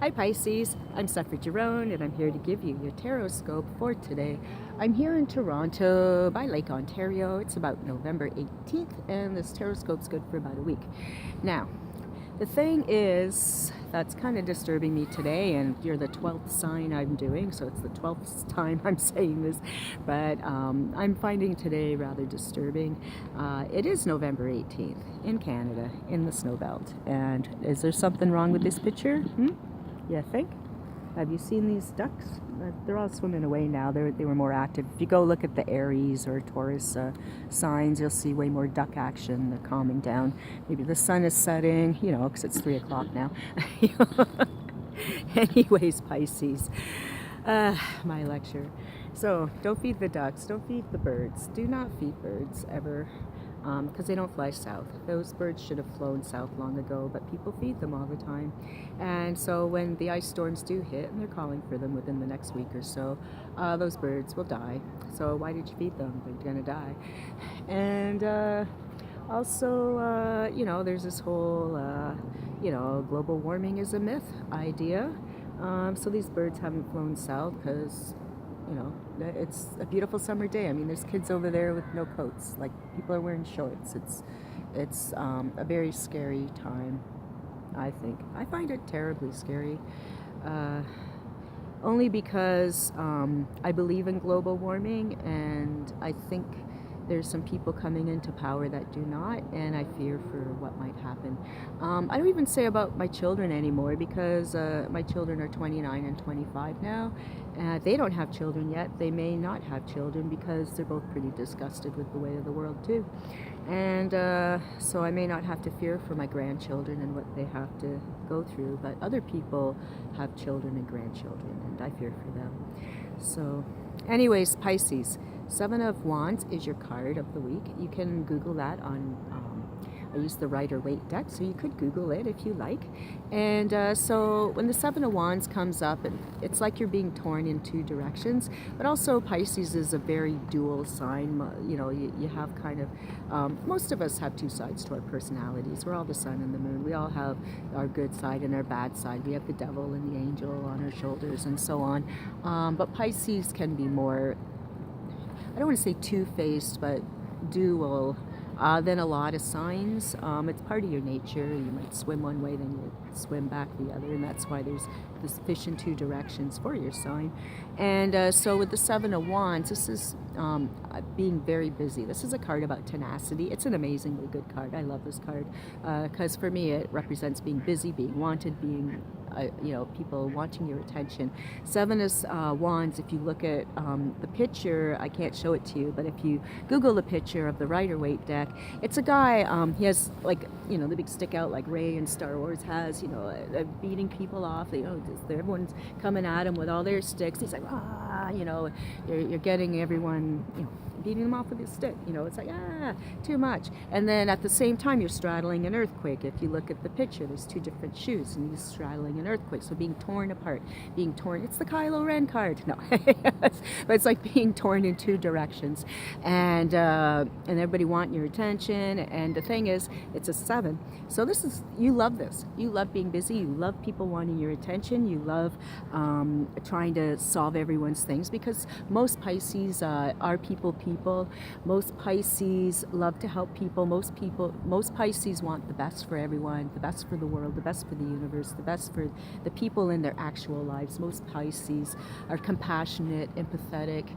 Hi Pisces, I'm Suffrage Jerome and I'm here to give you your Tarotscope for today. I'm here in Toronto by Lake Ontario. It's about November 18th and this Tarotscope's good for about a week. Now, the thing is that's kind of disturbing me today, and you're the 12th sign I'm doing, so it's the 12th time I'm saying this, but I'm finding today rather disturbing. It is November 18th in Canada, in the snow belt, and is there something wrong with this picture? You think? Have you seen these ducks? They're all swimming away now. They were more active. If you go look at the Aries or Taurus signs, you'll see way more duck action. They're calming down. Maybe the sun is setting, you know, because it's 3 o'clock now. Anyways, Pisces, my lecture. So don't feed the ducks, don't feed the birds. Do not feed birds ever, because they don't fly south. Those birds should have flown south long ago, but people feed them all the time. And so when the ice storms do hit, and they're calling for them within the next week or so, those birds will die. So why did you feed them? They're gonna die. And also, you know, there's this whole, you know, global warming is a myth idea. So these birds haven't flown south because, you know, it's a beautiful summer day. I mean, there's kids over there with no coats. Like, people are wearing shorts. It's a very scary time, I think. I find it terribly scary. Only because I believe in global warming, and I think there's some people coming into power that do not, and I fear for what might happen. I don't even say about my children anymore, because my children are 29 and 25 now. They don't have children yet. They may not have children because they're both pretty disgusted with the way of the world too. And so I may not have to fear for my grandchildren and what they have to go through, but other people have children and grandchildren, and I fear for them. So anyways, Pisces, Seven of Wands is your card of the week. You can Google that on, I use the Rider-Waite deck, so you could Google it if you like. And so when the Seven of Wands comes up, it's like you're being torn in two directions, but also Pisces is a very dual sign. You know, you have kind of, most of us have two sides to our personalities. We're all the sun and the moon. We all have our good side and our bad side. We have the devil and the angel on our shoulders and so on. But Pisces can be more, I don't want to say two-faced, but dual than a lot of signs. It's part of your nature. You might swim one way, then you swim back the other, and that's why there's this fish in two directions for your sign. And so with the Seven of Wands, this is being very busy. This is a card about tenacity. It's an amazingly good card. I love this card because for me it represents being busy, being wanted, being you know, people wanting your attention. Seven of Wands, if you look at the picture, I can't show it to you, but if you Google the picture of the Rider-Waite deck, it's a guy, he has, like, you know, the big stick out like Rey in Star Wars has, you know, beating people off. You know, everyone's coming at him with all their sticks. He's like, ah, you know, you're getting everyone, you know, beating them off with his stick. You know, it's like, ah, too much. And then at the same time, you're straddling an earthquake. If you look at the picture, there's two different shoes, and he's straddling an earthquake. So being torn apart, being torn. It's the Kylo Ren card. No, but it's like being torn in two directions, and everybody wanting your attention. And the thing is, it's a seven. So this is, you love this. You love being busy. You love people wanting your attention. You love trying to solve everyone's things, because most Pisces are people. Most Pisces love to help people. Most Pisces want the best for everyone, the best for the world, the best for the universe, the best for the people in their actual lives. Most Pisces are compassionate, empathetic,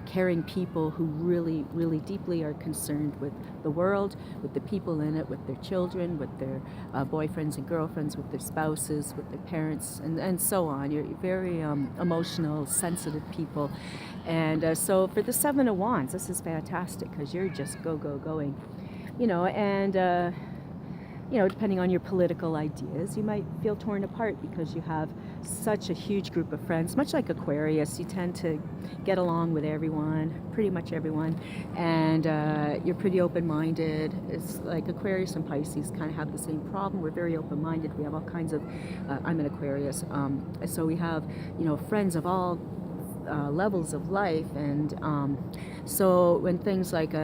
caring people who really, really deeply are concerned with the world, with the people in it, with their children, with their boyfriends and girlfriends, with their spouses, with their parents, and so on. You're very emotional, sensitive people. And so for the Seven of Wands, this is fantastic because you're just going, you know, and you know, depending on your political ideas, you might feel torn apart because you have such a huge group of friends. Much like Aquarius, you tend to get along with everyone, pretty much everyone, and you're pretty open-minded. It's like Aquarius and Pisces kind of have the same problem. We're very open-minded. We have all kinds of, I'm an Aquarius, so we have, you know, friends of all levels of life, and so when things like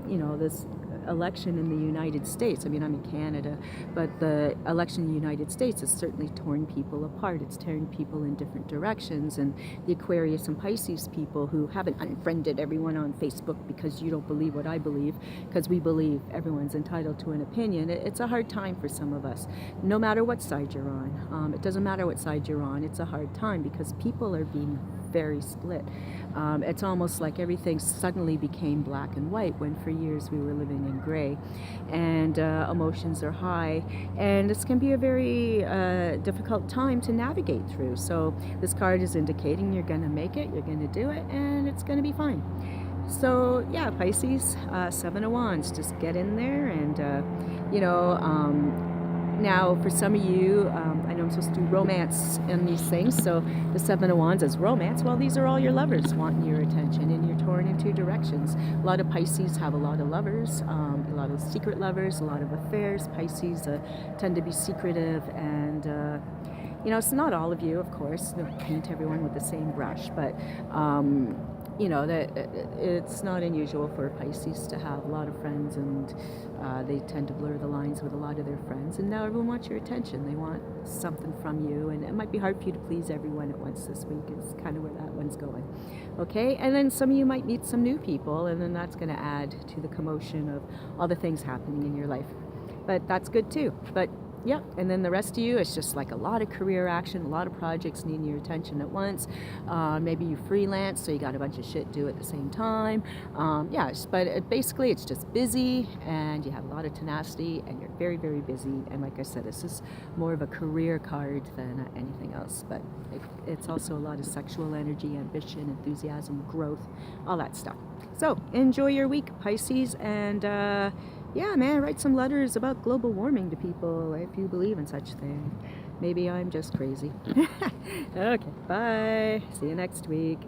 you know, this election in the United States. I mean, I'm in Canada, but the election in the United States has certainly torn people apart. It's tearing people in different directions. And the Aquarius and Pisces people who haven't unfriended everyone on Facebook because you don't believe what I believe, because we believe everyone's entitled to an opinion, it's a hard time for some of us, no matter what side you're on. It doesn't matter what side you're on, it's a hard time because people are being very split. It's almost like everything suddenly became black and white when for years we were living in gray, and emotions are high, and this can be a very difficult time to navigate through. So this card is indicating you're going to make it, you're going to do it, and it's going to be fine. So yeah, Pisces, Seven of Wands, just get in there and now, for some of you, I know I'm supposed to do romance in these things, so the Seven of Wands is romance. Well, these are all your lovers wanting your attention, and you're torn in two directions. A lot of Pisces have a lot of lovers, a lot of secret lovers, a lot of affairs. Pisces tend to be secretive, and it's not all of you, of course. Don't paint everyone with the same brush, but that it's not unusual for Pisces to have a lot of friends, and they tend to blur the lines with a lot of their friends, and now everyone wants your attention. They want something from you, and it might be hard for you to please everyone at once this week is kind of where that one's going. Okay, and then some of you might meet some new people, and then that's going to add to the commotion of all the things happening in your life, but that's good too. But yeah, and then the rest of you, it's just like a lot of career action, a lot of projects needing your attention at once. Maybe you freelance, so you got a bunch of shit to do at the same time. Basically it's just busy, and you have a lot of tenacity, and you're very, very busy. And like I said, this is more of a career card than anything else, but it's also a lot of sexual energy, ambition, enthusiasm, growth, all that stuff. So enjoy your week, Pisces, and yeah, man, write some letters about global warming to people if you believe in such thing. Maybe I'm just crazy. Okay, bye. See you next week.